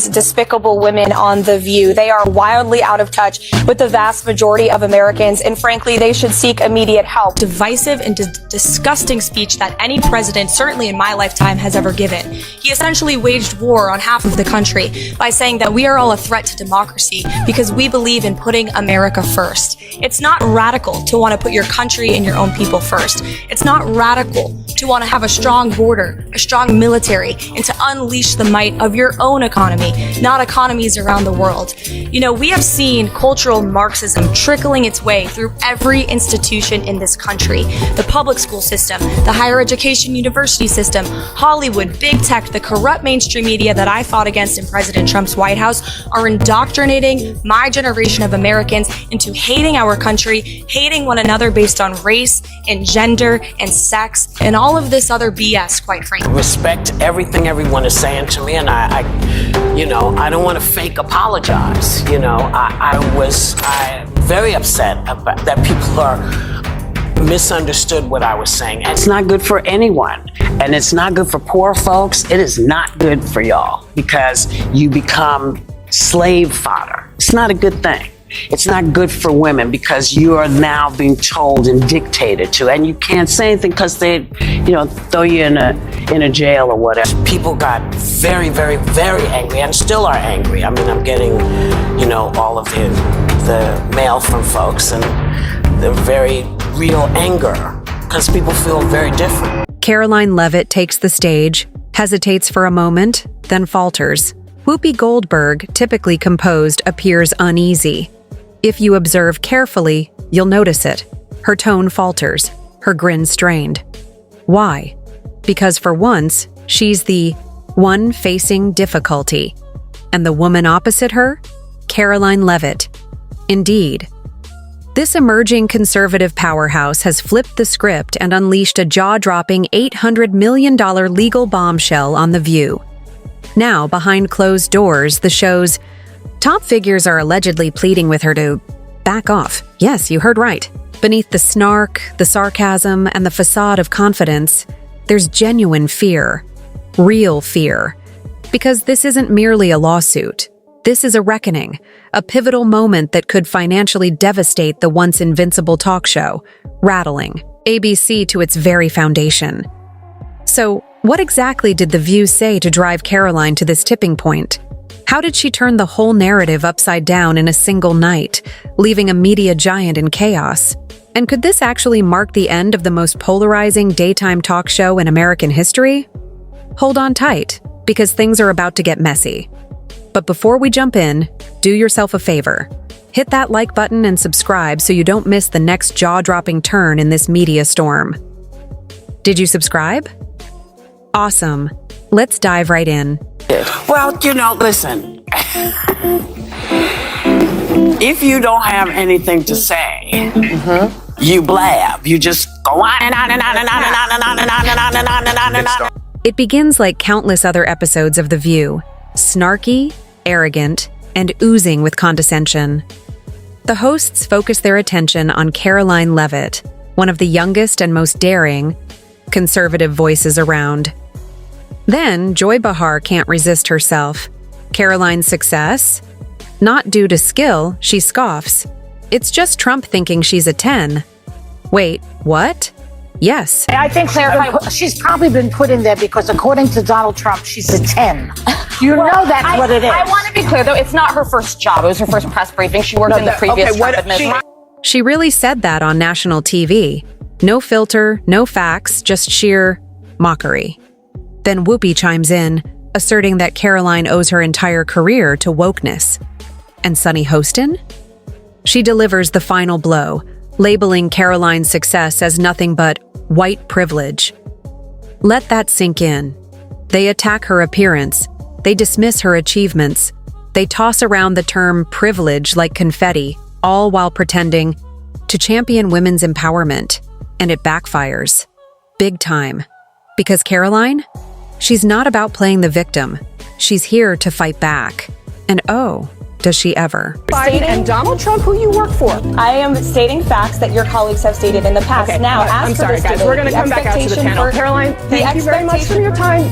despicable women on The View. They are wildly out of touch with the vast majority of Americans, and frankly, they should seek immediate help. Divisive and disgusting speech that any president, certainly in my lifetime, has ever given. He essentially waged war on half of the country by saying that we are all a threat to democracy because we believe in putting America first. It's not radical to want to put your country and your own people first. It's not radical to want to have a strong border, a strong military, and to unleash the might of your own economy, not economies around the world. You know, we have seen cultural Marxism trickling its way through every institution in this country. The public school system, the higher education university system, Hollywood, big tech, the corrupt mainstream media that I fought against in President Trump's White House are indoctrinating my generation of Americans into hating our country, hating one another based on race and gender and sex and all of this other BS, quite frankly. Respect everything everyone is saying to me, and I don't want to fake apologize. I'm very upset about that people are misunderstood what I was saying. It's not good for anyone, and it's not good for poor folks. It is not good for y'all because you become slave fodder. It's not a good thing. It's not good for women because you are now being told and dictated to, and you can't say anything because they, throw you in a jail or whatever. People got very, very, very angry and still are angry. I mean, I'm getting, all of the mail from folks, and the very real anger because people feel very different. Karoline Leavitt takes the stage, hesitates for a moment, then falters. Whoopi Goldberg, typically composed, appears uneasy. If you observe carefully, you'll notice it. Her tone falters, her grin strained. Why? Because for once, she's the one facing difficulty. And the woman opposite her? Karoline Leavitt. Indeed. This emerging conservative powerhouse has flipped the script and unleashed a jaw-dropping $800 million legal bombshell on The View. Now, behind closed doors, the show's top figures are allegedly pleading with her to back off. Yes, you heard right. Beneath the snark, the sarcasm, and the facade of confidence, there's genuine fear. Real fear. Because this isn't merely a lawsuit. This is a reckoning, a pivotal moment that could financially devastate the once invincible talk show, rattling ABC to its very foundation. So, what exactly did The View say to drive Karoline to this tipping point? How did she turn the whole narrative upside down in a single night, leaving a media giant in chaos? And could this actually mark the end of the most polarizing daytime talk show in American history? Hold on tight, because things are about to get messy. But before we jump in, do yourself a favor. Hit that like button and subscribe so you don't miss the next jaw-dropping turn in this media storm. Did you subscribe? Awesome. Let's dive right in. Well, listen. If you don't have anything to say, you blab. You just go on and on and on and on and on and on and on and on and on and on and on. It begins like countless other episodes of The View, snarky, arrogant, and oozing with condescension. The hosts focus their attention on Karoline Leavitt, one of the youngest and most daring conservative voices around. Then, Joy Behar can't resist herself. Karoline's success? Not due to skill, she scoffs. It's just Trump thinking she's a 10. Wait, what? Yes. I think she's probably been put in there because according to Donald Trump, she's a 10. You know that's what it is. I want to be clear, though. It's not her first job. It was her first press briefing. She worked in the previous Trump administration. She really said that on national TV. No filter, no facts, just sheer mockery. Then Whoopi chimes in, asserting that Karoline owes her entire career to wokeness. And Sunny Hostin? She delivers the final blow, labeling Karoline's success as nothing but white privilege. Let that sink in. They attack her appearance. They dismiss her achievements. They toss around the term privilege like confetti, all while pretending to champion women's empowerment. And it backfires. Big time. Because Karoline? She's not about playing the victim. She's here to fight back. And oh, does she ever. Biden and Donald Trump, who you work for. I am stating facts that your colleagues have stated in the past. Okay, now, I'm sorry, guys. We're going to come back out to the panel. Karoline, thank you very much for your time.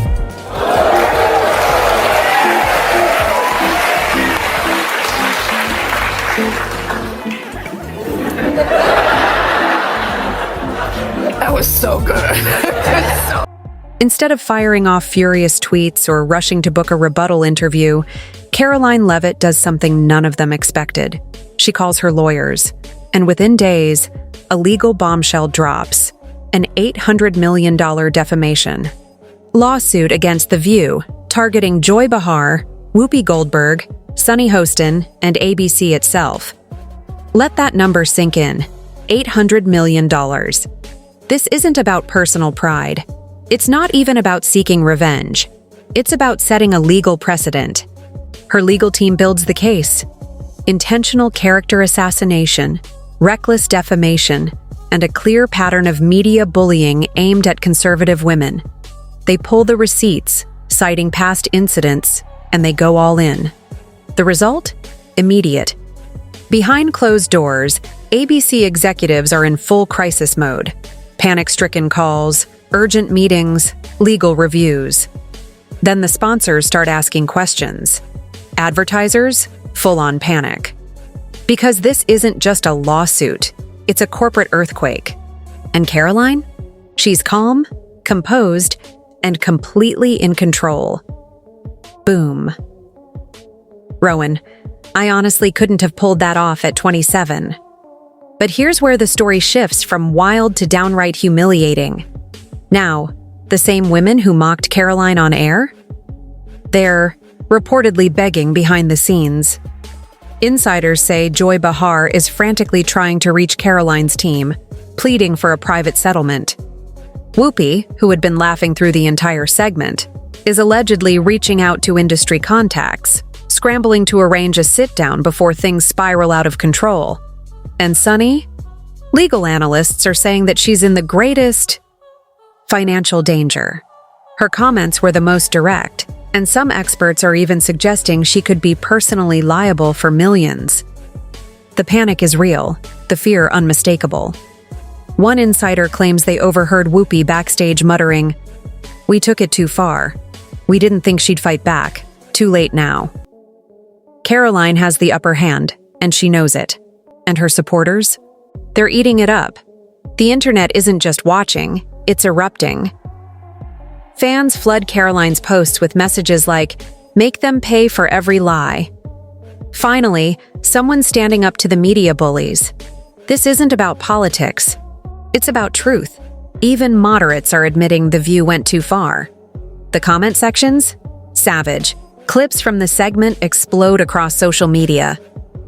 Instead of firing off furious tweets or rushing to book a rebuttal interview, Karoline Leavitt does something none of them expected. She calls her lawyers, and within days, a legal bombshell drops: an $800 million defamation lawsuit against The View, targeting Joy Behar, Whoopi Goldberg, Sunny Hostin, and ABC itself. Let that number sink in: $800 million. This isn't about personal pride. It's not even about seeking revenge. It's about setting a legal precedent. Her legal team builds the case: intentional character assassination, reckless defamation, and a clear pattern of media bullying aimed at conservative women. They pull the receipts, citing past incidents, and they go all in. The result? Immediate. Behind closed doors, ABC executives are in full crisis mode. Panic-stricken calls, urgent meetings, legal reviews. Then the sponsors start asking questions. Advertisers, full-on panic. Because this isn't just a lawsuit, it's a corporate earthquake. And Karoline? She's calm, composed, and completely in control. Boom. Rowan, I honestly couldn't have pulled that off at 27. But here's where the story shifts from wild to downright humiliating. Now, the same women who mocked Karoline on air? They're reportedly begging behind the scenes. Insiders say Joy Behar is frantically trying to reach Karoline's team, pleading for a private settlement. Whoopi, who had been laughing through the entire segment, is allegedly reaching out to industry contacts, scrambling to arrange a sit-down before things spiral out of control. And Sunny? Legal analysts are saying that she's in the greatest financial danger. Her comments were the most direct, and some experts are even suggesting she could be personally liable for millions. The panic is real, the fear unmistakable. One insider claims they overheard Whoopi backstage muttering, "We took it too far. We didn't think she'd fight back. Too late now." Karoline has the upper hand, and she knows it. And her supporters? They're eating it up. The internet isn't just watching, it's erupting. Fans flood Karoline's posts with messages like, "Make them pay for every lie." Finally, someone's standing up to the media bullies. This isn't about politics. It's about truth. Even moderates are admitting The View went too far. The comment sections? Savage. Clips from the segment explode across social media.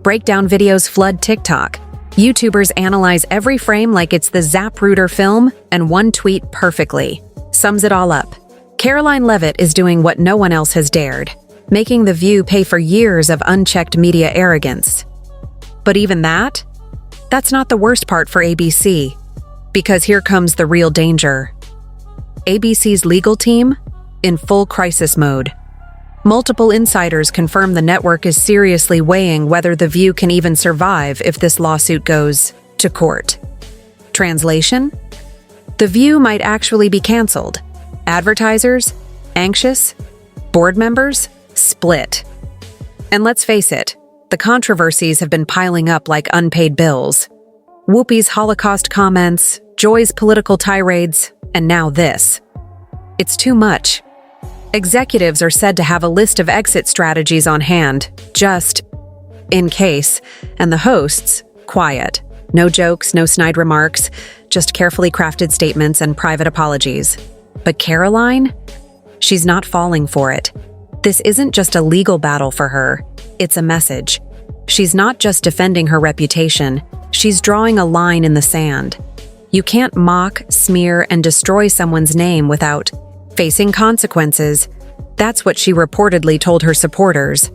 Breakdown videos flood TikTok. YouTubers analyze every frame like it's the Zapruder film, and one tweet perfectly sums it all up. Karoline Leavitt is doing what no one else has dared, making The View pay for years of unchecked media arrogance. But even that's not the worst part for ABC, because here comes the real danger. ABC's legal team in full crisis mode. Multiple insiders confirm the network is seriously weighing whether The View can even survive if this lawsuit goes to court. Translation? The View might actually be canceled. Advertisers? Anxious? Board members? Split. And let's face it, the controversies have been piling up like unpaid bills. Whoopi's Holocaust comments, Joy's political tirades, and now this. It's too much. Executives are said to have a list of exit strategies on hand, just in case, and the hosts, quiet. No jokes, no snide remarks, just carefully crafted statements and private apologies. But Karoline? She's not falling for it. This isn't just a legal battle for her, it's a message. She's not just defending her reputation, she's drawing a line in the sand. You can't mock, smear, and destroy someone's name without facing consequences. That's what she reportedly told her supporters.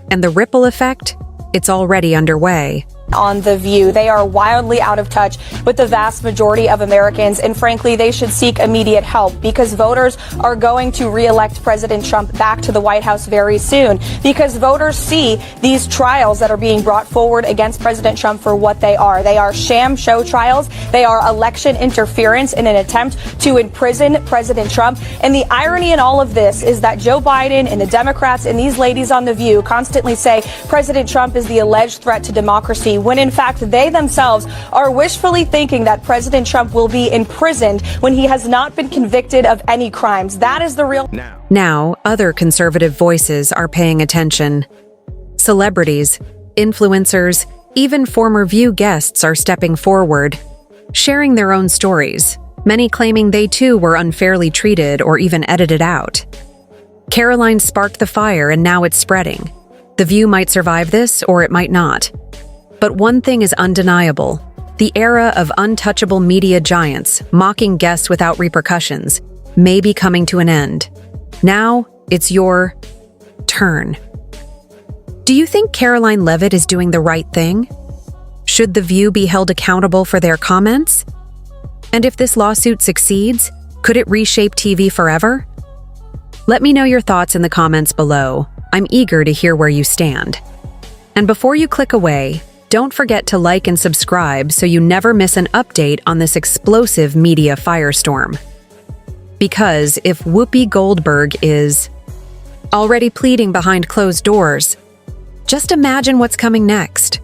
And the ripple effect? It's already underway. On The View, they are wildly out of touch with the vast majority of Americans, and frankly, they should seek immediate help because voters are going to re-elect President Trump back to the White House very soon, because voters see these trials that are being brought forward against President Trump for what they are. They are sham show trials. They are election interference in an attempt to imprison President Trump. And the irony in all of this is that Joe Biden and the Democrats and these ladies on The View constantly say President Trump is the alleged threat to democracy, impunity when in fact they themselves are wishfully thinking that President Trump will be imprisoned when he has not been convicted of any crimes. That is the real. Now, other conservative voices are paying attention. Celebrities, influencers, even former View guests are stepping forward, sharing their own stories, many claiming they too were unfairly treated or even edited out. Karoline sparked the fire and now it's spreading. The View might survive this or it might not. But one thing is undeniable. The era of untouchable media giants mocking guests without repercussions may be coming to an end. Now, it's your turn. Do you think Karoline Leavitt is doing the right thing? Should The View be held accountable for their comments? And if this lawsuit succeeds, could it reshape TV forever? Let me know your thoughts in the comments below. I'm eager to hear where you stand. And before you click away, don't forget to like and subscribe so you never miss an update on this explosive media firestorm. Because if Whoopi Goldberg is already pleading behind closed doors, just imagine what's coming next.